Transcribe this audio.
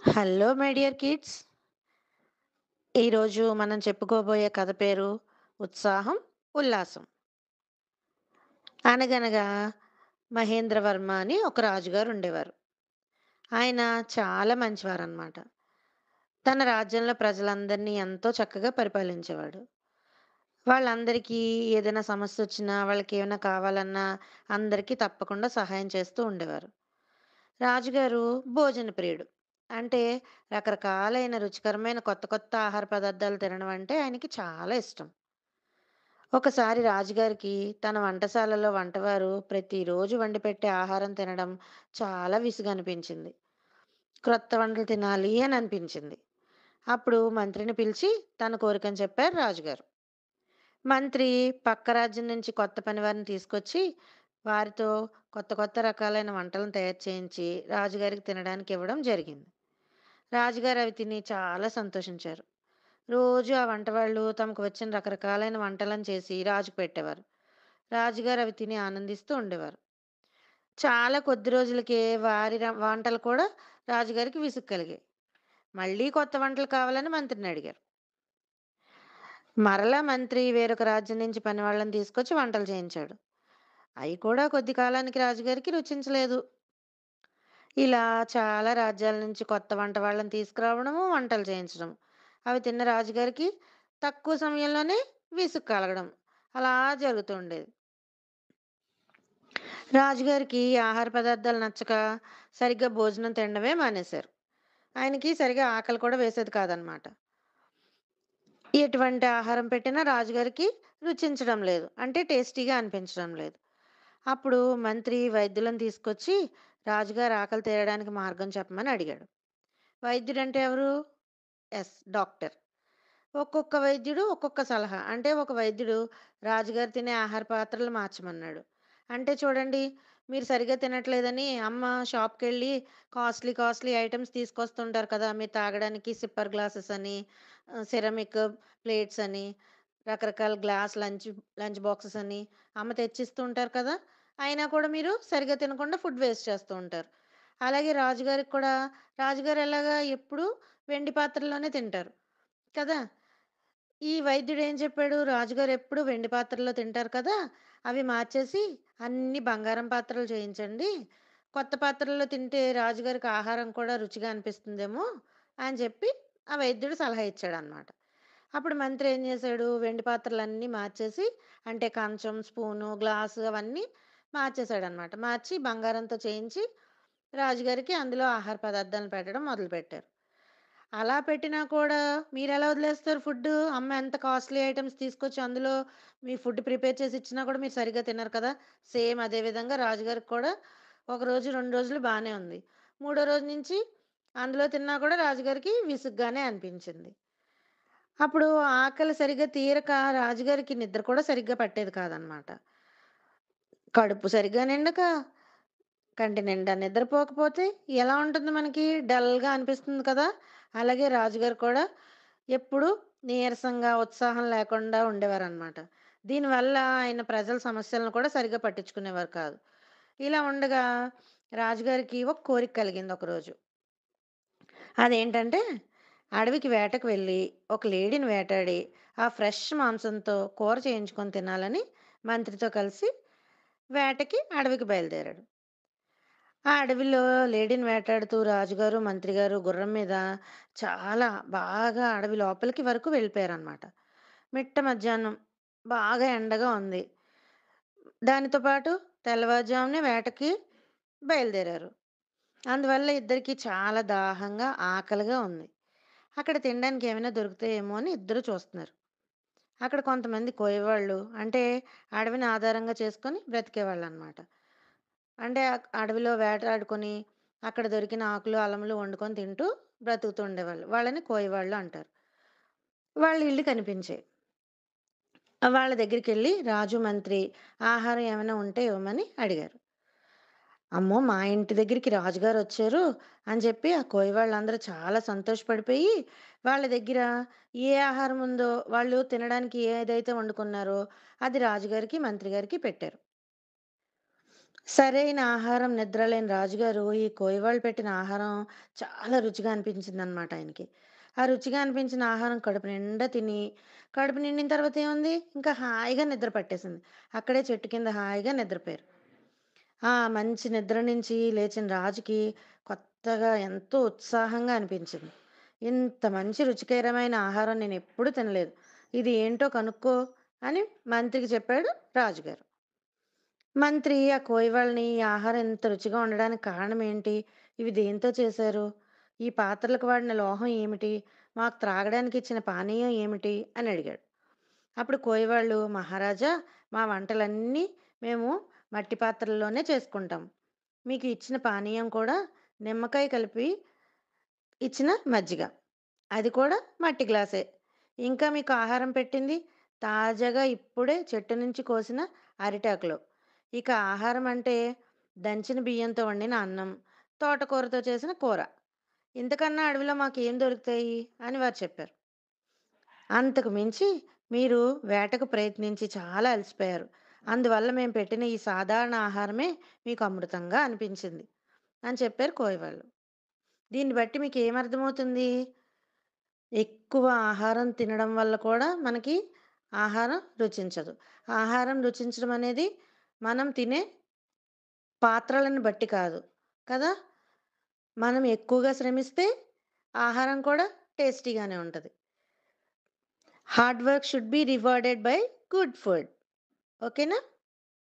Hello my dear kids. ఈరోజు మనం చెప్పుకోబోయే కథ పేరు 'ఉత్సాహం ఉల్లాసం'. అనగనగా మహేంద్రవర్మ అని ఒక రాజుగారు ఉండేవారు. ఆయన చాలా మంచివారన్నమాట. తన రాజ్యంలో ప్రజలందరినీ ఎంతో చక్కగా పరిపాలించేవాడు. వాళ్ళందరికీ ఏదైనా సమస్యొచ్చినా, వాళ్ళకేమైనా కావాలన్నా అందరికీ తప్పకుండా సహాయం చేస్తూ ఉండేవారు. రాజుగారు భోజన ప్రియుడు. అంటే రకరకాలైన రుచికరమైన కొత్త కొత్త ఆహార పదార్థాలు తినడం అంటే ఆయనకి చాలా ఇష్టం. ఒకసారి రాజుగారికి తన వంటశాలలో వంటవారు ప్రతిరోజు వండిపెట్టే ఆహారం తినడం చాలా విసుగనిపించింది. క్రొత్త వంటలు తినాలి అని అనిపించింది. అప్పుడు మంత్రిని పిలిచి తన కోరికను చెప్పారు రాజుగారు. మంత్రి పక్క రాజ్యం నుంచి కొత్త పనివారిని తీసుకొచ్చి వారితో కొత్త కొత్త రకాలైన వంటలను తయారు చేయించి రాజుగారికి తినడానికి ఇవ్వడం జరిగింది. రాజుగారు అవి తిని చాలా సంతోషించారు. రోజు ఆ వంటవాళ్ళు తమకు వచ్చిన రకరకాలైన వంటలను చేసి రాజుకు పెట్టేవారు. రాజుగారు అవి తిని ఆనందిస్తూ ఉండేవారు. చాలా కొద్ది రోజులకే వారి వంటలు కూడా రాజుగారికి విసుగు కలిగాయి. మళ్ళీ కొత్త వంటలు కావాలని మంత్రిని అడిగారు. మరలా మంత్రి వేరొక రాజ్యం నుంచి పనివాళ్ళని తీసుకొచ్చి వంటలు చేయించాడు. అయి కూడా కొద్ది కాలానికి రాజుగారికి రుచించలేదు. ఇలా చాలా రాజ్యాల నుంచి కొత్త వంట వాళ్ళని తీసుకురావడము, వంటలు చేయించడం. అవి తిన్న రాజుగారికి తక్కువ సమయంలోనే విసుగు కలగడం. అలా జరుగుతూ ఉండేది. రాజుగారికి ఈ ఆహార పదార్థాలు నచ్చక సరిగ్గా భోజనం తినడమే మానేశారు. ఆయనకి సరిగ్గా ఆకలి కూడా వేసేది కాదనమాట. ఎటువంటి ఆహారం పెట్టినా రాజుగారికి రుచించడం లేదు. అంటే టేస్టీగా అనిపించడం లేదు. అప్పుడు మంత్రి వైద్యులను తీసుకొచ్చి రాజుగారి ఆకలి తీరడానికి మార్గం చెప్పమని అడిగాడు. వైద్యుడంటే ఎవరు? డాక్టర్. ఒక్కొక్క వైద్యుడు ఒక్కొక్క సలహా. అంటే ఒక వైద్యుడు రాజుగారు తినే ఆహార పాత్రలు మార్చమన్నాడు. అంటే చూడండి, మీరు సరిగ్గా తినట్లేదని అమ్మ షాప్‌కెళ్ళి కాస్ట్‌లీ, కాస్ట్‌లీ ఐటెమ్స్ తీసుకొస్తుంటారు కదా! మీరు తాగడానికి సిప్పర్ గ్లాసెస్ అని, సిరమిక్ ప్లేట్స్ అని, రకరకాల గ్లాస్ లంచ్ బాక్సెస్ అని అమ్మ తెచ్చిస్తూ ఉంటారు కదా! అయినా కూడా మీరు సరిగ్గా తినకుండా ఫుడ్ వేస్ట్ చేస్తూ ఉంటారు. అలాగే రాజుగారికి కూడా రాజుగారు ఎలాగా ఎప్పుడూ వెండి పాత్రలోనే తింటారు కదా! ఈ వైద్యుడు ఏం చెప్పాడు, రాజుగారు ఎప్పుడు వెండి పాత్రలో తింటారు కదా! అవి మార్చేసి అన్నీ బంగారం పాత్రలు చేయించండి. కొత్త పాత్రల్లో తింటే రాజుగారికి ఆహారం కూడా రుచిగా అనిపిస్తుందేమో అని చెప్పి ఆ వైద్యుడు సలహా ఇచ్చాడనమాట. అప్పుడు మంత్రి ఏం చేశాడు, వెండి పాత్రలన్నీ మార్చేసి అంటే కంచం, స్పూను, గ్లాసు అవన్నీ మార్చేసాడనమాట. మార్చి బంగారంతో చేయించి రాజుగారికి అందులో ఆహార పదార్థాలను పెట్టడం మొదలుపెట్టారు. అలా పెట్టినా కూడా మీరెలా వదిలేస్తారు ఫుడ్డు? అమ్మ ఎంత కాస్ట్‌లీ ఐటెమ్స్ తీసుకొచ్చి అందులో మీ ఫుడ్ ప్రిపేర్ చేసి ఇచ్చినా కూడా మీరు సరిగ్గా తినరు కదా! సేమ్ అదే విధంగా రాజుగారికి కూడా ఒక రోజు, 2 రోజులు బానే ఉంది. మూడో రోజు నుంచి అందులో తిన్నా కూడా రాజుగారికి విసుగ్గానే అనిపించింది. అప్పుడు ఆకలి సరిగ్గా తీరక రాజుగారికి నిద్ర కూడా సరిగ్గా పట్టేది కాదనమాట. కడుపు సరిగ్గా నిండక, కంటి నిండా నిద్రపోకపోతే ఎలా ఉంటుంది మనకి? డల్‌గా అనిపిస్తుంది కదా! అలాగే రాజుగారు కూడా ఎప్పుడూ నీరసంగా, ఉత్సాహం లేకుండా ఉండేవారనమాట. దీనివల్ల ఆయన ప్రజల సమస్యలను కూడా సరిగ్గా పట్టించుకునేవారు కాదు. ఇలా ఉండగా రాజుగారికి ఒక కోరిక కలిగింది ఒకరోజు. అదేంటంటే అడవికి వేటకు వెళ్ళి ఒక లేడీని వేటాడి ఆ ఫ్రెష్ మాంసంతో కూర చేయించుకొని తినాలని మంత్రితో కలిసి వేటకి అడవికి బయలుదేరాడు. ఆ అడవిలో లేడీని వేటాడుతూ రాజుగారు, మంత్రిగారు గుర్రం మీద చాలా బాగా అడవి లోపలికి వరకు వెళ్ళిపోయారనమాట. మిట్ట మధ్యాహ్నం బాగా ఎండగా ఉంది. దానితో పాటు తెల్లవారుజామునే వేటకి బయలుదేరారు. అందువల్ల ఇద్దరికీ చాలా దాహంగా, ఆకలిగా ఉంది. అక్కడ తినడానికి ఏమైనా దొరుకుతాయేమో అని ఇద్దరు చూస్తున్నారు. అక్కడ కొంతమంది కోయవాళ్ళు అంటే అడవిని ఆధారంగా చేసుకొని బ్రతికేవాళ్ళనమాట. అంటే అడవిలో వేటాడుకొని అక్కడ దొరికిన ఆకులు, అలములు వండుకొని తింటూ బ్రతుకుతూ ఉండేవాళ్ళు. వాళ్ళని కోయవాళ్ళు అంటారు. వాళ్ళ ఇల్లు కనిపించాయి. వాళ్ళ దగ్గరికెళ్ళి రాజు, మంత్రి ఆహారం ఏమైనా ఉంటే ఇవ్వమని అడిగారు. అమ్మో! మా ఇంటి దగ్గరికి రాజుగారొచ్చారు అని చెప్పి ఆ కోయవాళ్ళందరూ చాలా సంతోషపడిపోయి, వాళ్ళ దగ్గర ఏ ఆహారం ఉందో వాళ్ళు తినడానికి ఏదైతే వండుకున్నారో అది రాజుగారికి, మంత్రి గారికి పెట్టారు. సరైన ఆహారం, నిద్రలేని రాజుగారు ఈ కోయవాళ్ళు పెట్టిన ఆహారం చాలా రుచిగా అనిపించిందనమాట ఆయనకి. ఆ రుచిగా అనిపించిన ఆహారం కడుపు నిండా తిని, కడుపు నిండిన తర్వాత ఏముంది, ఇంకా హాయిగా నిద్ర పట్టేసింది. అక్కడే చెట్టు కింద హాయిగా నిద్రపోయారు. ఆ మంచి నిద్ర నుంచి లేచిన రాజుకి కొత్తగా ఎంతో ఉత్సాహంగా అనిపించింది. ఇంత మంచి రుచికరమైన ఆహారం నేనెప్పుడూ తినలేదు. ఇది ఏంటో కనుక్కో అని మంత్రికి చెప్పాడు రాజుగారు. మంత్రి ఆ కోయివాళ్ళని "ఈ ఆహారం ఇంత రుచిగా ఉండడానికి కారణం ఏంటి? ఇవి దేనితో చేశారు? ఈ పాత్రలకు వాడిన లోహం ఏమిటి? మాకు త్రాగడానికి ఇచ్చిన పానీయం ఏమిటి?" అని అడిగాడు. అప్పుడు కోయివాళ్ళు "మహారాజా, మా వంటలన్నీ మేము మట్టి పాత్రల్లోనే చేసుకుంటాం. మీకు ఇచ్చిన పానీయం కూడా నిమ్మకాయ కలిపి ఇచ్చిన మజ్జిగ. అది కూడా మట్టి గ్లాసే. ఇంకా మీకు ఆహారం పెట్టింది తాజాగా ఇప్పుడే చెట్టు నుంచి కోసిన అరిటాకులో. ఇక ఆహారం అంటే దంచిన బియ్యంతో వండిన అన్నం, తోటకూరతో చేసిన కూర. ఇంతకన్నా అడవిలో మాకేం దొరుకుతాయి?" అని వారు చెప్పారు. అంతకు మించి మీరు వేటకు ప్రయత్నించి చాలా అలసిపోయారు. అందువల్ల మేము పెట్టిన ఈ సాధారణ ఆహారమే మీకు అమృతంగా అనిపించింది అని చెప్పారు కోయవాళ్ళు. దీన్ని బట్టి మీకేమర్థమవుతుంది? ఎక్కువ ఆహారం తినడం వల్ల కూడా మనకి ఆహారం రుచించదు. ఆహారం రుచించడం అనేది మనం తినే పాత్రలను బట్టి కాదు. కదా! మనం ఎక్కువగా శ్రమిస్తే ఆహారం కూడా టేస్టీగానే ఉంటది. Hard work should be rewarded by good food. ఓకేనా?